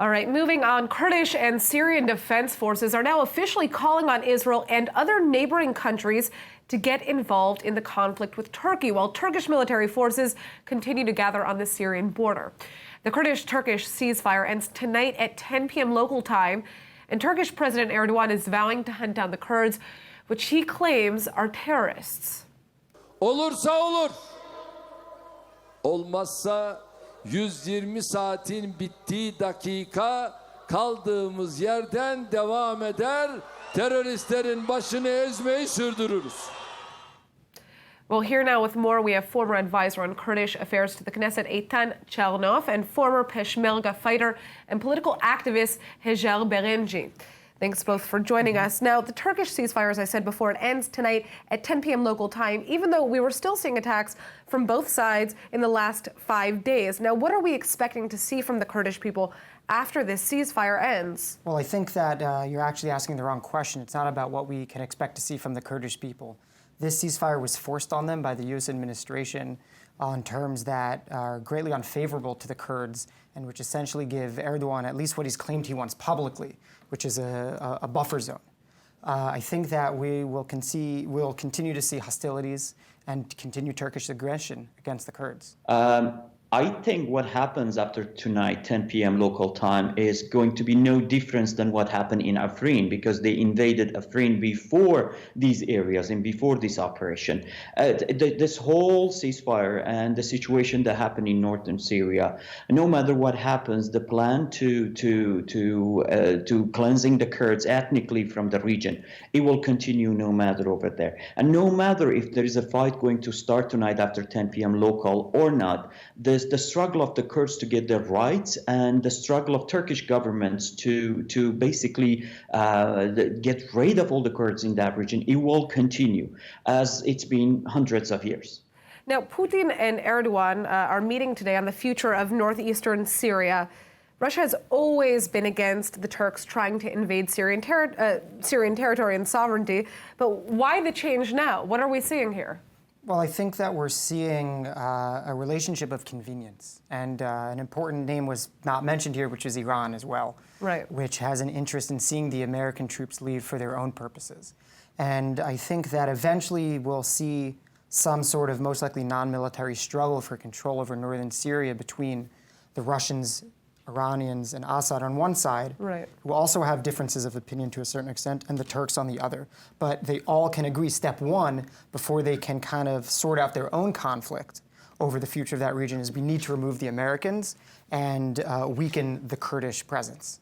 All right, moving on, Kurdish and Syrian defense forces are now officially calling on Israel and other neighboring countries to get involved in the conflict with Turkey, while Turkish military forces continue to gather on the Syrian border. The Kurdish-Turkish ceasefire ends tonight at 10 p.m. local time, and Turkish President Erdogan is vowing to hunt down the Kurds, which he claims are terrorists. Olursa olur. Olmazsa 120 saatin bittiği dakika kaldığımız yerden devam eder, teröristlerin başını ezmeyi sürdürürüz. Well, here now with more, we have former advisor on Kurdish Affairs to the Knesset, Eitan Charnoff, and former Peshmerga fighter and political activist Hejar Berenji. Thanks both for joining us. Now, the Turkish ceasefire, as I said before, it ends tonight at 10 p.m. local time, even though we were still seeing attacks from both sides in the last 5 days. Now, what are we expecting to see from the Kurdish people after this ceasefire ends? Well, I think that you're actually asking the wrong question. It's not about what we can expect to see from the Kurdish people. This ceasefire was forced on them by the U.S. administration on terms that are greatly unfavorable to the Kurds and which essentially give Erdogan at least what he's claimed he wants publicly, which is a buffer zone. I think that we'll continue to see hostilities and continue Turkish aggression against the Kurds. I think what happens after tonight, 10 p.m. local time, is going to be no difference than what happened in Afrin, because they invaded Afrin before these areas and before this operation. This whole ceasefire and the situation that happened in northern Syria, no matter what happens, the plan to cleansing the Kurds ethnically from the region, it will continue no matter over there. And no matter if there is a fight going to start tonight after 10 p.m. local or not, the struggle of the Kurds to get their rights and the struggle of Turkish governments to basically get rid of all the Kurds in that region, it will continue as it's been hundreds of years. Now, Putin and Erdogan are meeting today on the future of northeastern Syria. Russia has always been against the Turks trying to invade Syrian territory and sovereignty, but why the change now? What are we seeing here? Well, I think that we're seeing a relationship of convenience. And an important name was not mentioned here, which is Iran as well, right, which has an interest in seeing the American troops leave for their own purposes. And I think that eventually we'll see some sort of most likely non-military struggle for control over northern Syria between the Russians, Iranians, and Assad on one side, right, who also have differences of opinion to a certain extent, and the Turks on the other. But they all can agree, step one, before they can kind of sort out their own conflict over the future of that region, is we need to remove the Americans and weaken the Kurdish presence.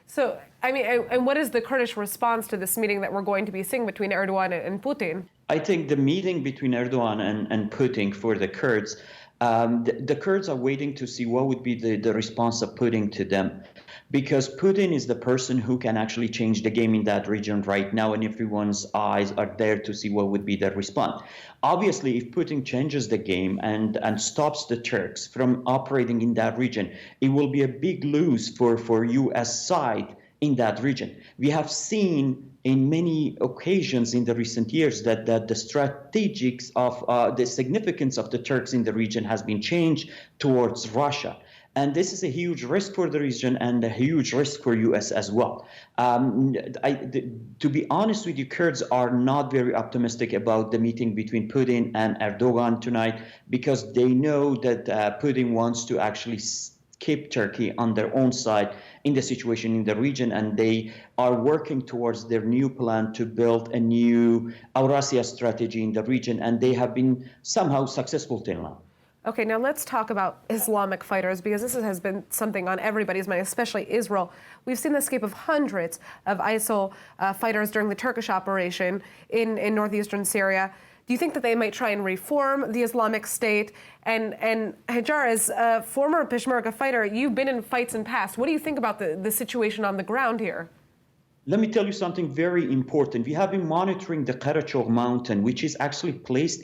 So, I mean, and what is the Kurdish response to this meeting that we're going to be seeing between Erdogan and Putin? I think the meeting between Erdogan and Putin for the Kurds, the Kurds are waiting to see what would be the response of Putin to them, because Putin is the person who can actually change the game in that region right now, and everyone's eyes are there to see what would be the response. Obviously, if Putin changes the game and stops the Turks from operating in that region, it will be a big lose for U.S. side in that region. We have seen in many occasions in the recent years that the strategics of the significance of the Turks in the region has been changed towards Russia. And this is a huge risk for the region and a huge risk for U.S. as well. To be honest with you, Kurds are not very optimistic about the meeting between Putin and Erdogan tonight, because they know that Putin wants to actually keep Turkey on their own side in the situation in the region, and they are working towards their new plan to build a new Eurasia strategy in the region, and they have been somehow successful till now. Okay, now let's talk about Islamic fighters, because this has been something on everybody's mind, especially Israel. We've seen the escape of hundreds of ISIL fighters during the Turkish operation in northeastern Syria. Do you think that they might try and reform the Islamic State? And Hejar, as a former Peshmerga fighter, you've been in fights in past. What do you think about the situation on the ground here? Let me tell you something very important. We have been monitoring the Karachog mountain, which is actually placed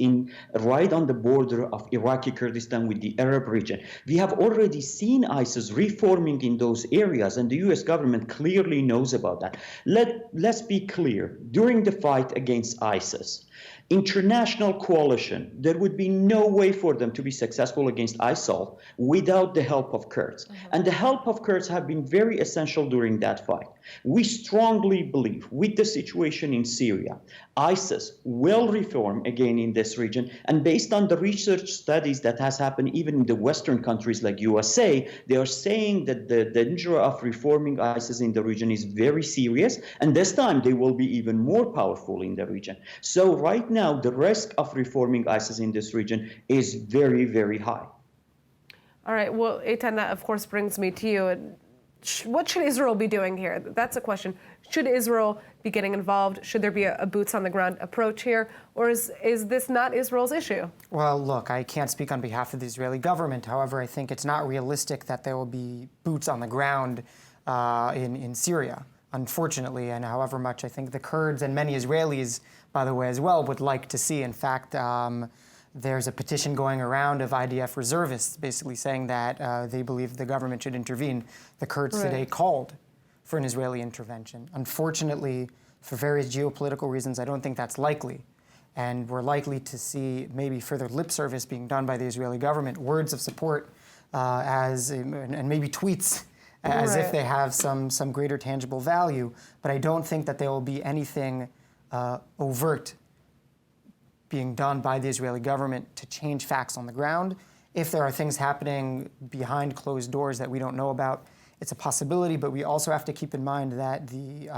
right on the border of Iraqi Kurdistan with the Arab region. We have already seen ISIS reforming in those areas, and the U.S. government clearly knows about that. Let's be clear. During the fight against ISIS, international coalition, there would be no way for them to be successful against ISIL without the help of Kurds. And the help of Kurds have been very essential during that fight. We strongly believe with the situation in Syria, ISIS will reform again in this region. And based on the research studies that has happened even in the Western countries like USA, they are saying that the danger of reforming ISIS in the region is very serious. And this time they will be even more powerful in the region. So right now, the risk of reforming ISIS in this region is very, very high. All right. Well, Eitan, that of course brings me to you. What should Israel be doing here? That's a question. Should Israel be getting involved? Should there be a boots on the ground approach here? Or is this not Israel's issue? Well, look, I can't speak on behalf of the Israeli government. However, I think it's not realistic that there will be boots on the ground in Syria, unfortunately. And however much I think the Kurds and many Israelis, by the way, as well, would like to see. In fact, there's a petition going around of IDF reservists basically saying that they believe the government should intervene. The Kurds today called for an Israeli intervention. Unfortunately, for various geopolitical reasons, I don't think that's likely. And we're likely to see maybe further lip service being done by the Israeli government, words of support, and maybe tweets as if they have some greater tangible value. But I don't think that there will be anything overt being done by the Israeli government to change facts on the ground. If there are things happening behind closed doors that we don't know about, it's a possibility, but we also have to keep in mind that the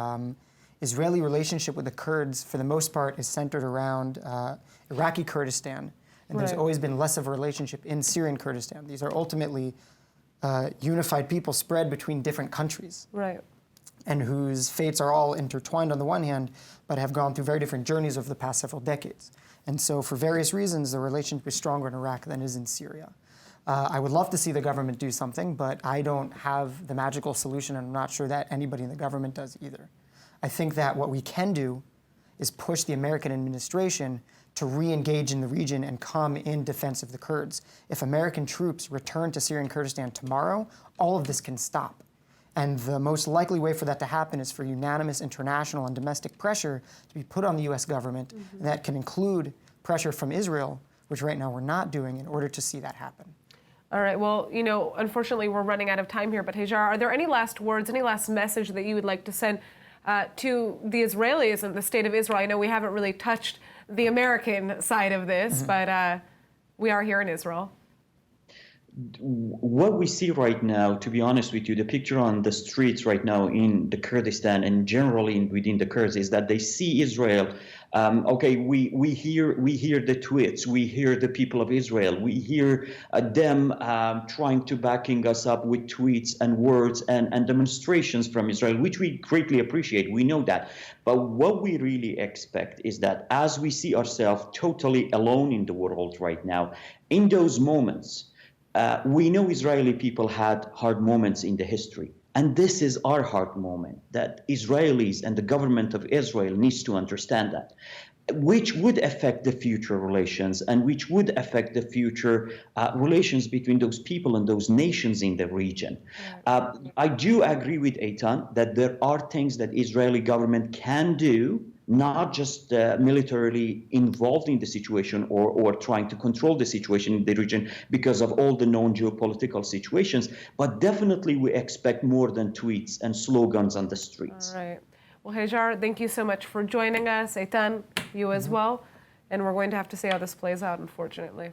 Israeli relationship with the Kurds, for the most part, is centered around Iraqi Kurdistan, and there's always been less of a relationship in Syrian Kurdistan. These are ultimately unified people spread between different countries. And whose fates are all intertwined on the one hand, but have gone through very different journeys over the past several decades. And so for various reasons, the relationship is stronger in Iraq than is in Syria. I would love to see the government do something, but I don't have the magical solution, and I'm not sure that anybody in the government does either. I think that what we can do is push the American administration to re-engage in the region and come in defense of the Kurds. If American troops return to Syrian Kurdistan tomorrow, all of this can stop. And the most likely way for that to happen is for unanimous international and domestic pressure to be put on the US government. And that can include pressure from Israel, which right now we're not doing, in order to see that happen. All right. Well, you know, unfortunately, we're running out of time here. But Hejar, are there any last words, any last message that you would like to send to the Israelis and the state of Israel? I know we haven't really touched the American side of this, but we are here in Israel. What we see right now, to be honest with you, the picture on the streets right now in the Kurdistan and generally within the Kurds is that they see Israel. We hear the tweets, we hear the people of Israel, we hear them trying to backing us up with tweets and words and demonstrations from Israel, which we greatly appreciate. We know that. But what we really expect is that as we see ourselves totally alone in the world right now, in those moments, we know Israeli people had hard moments in the history. And this is our hard moment that Israelis and the government of Israel needs to understand that, which would affect the future relations and which would affect the future relations between those people and those nations in the region. I do agree with Eitan that there are things that Israeli government can do, not just militarily involved in the situation or trying to control the situation in the region because of all the known geopolitical situations, but definitely we expect more than tweets and slogans on the streets. All right. Well, Hejar, thank you so much for joining us. Eitan, you as well. And we're going to have to see how this plays out, unfortunately.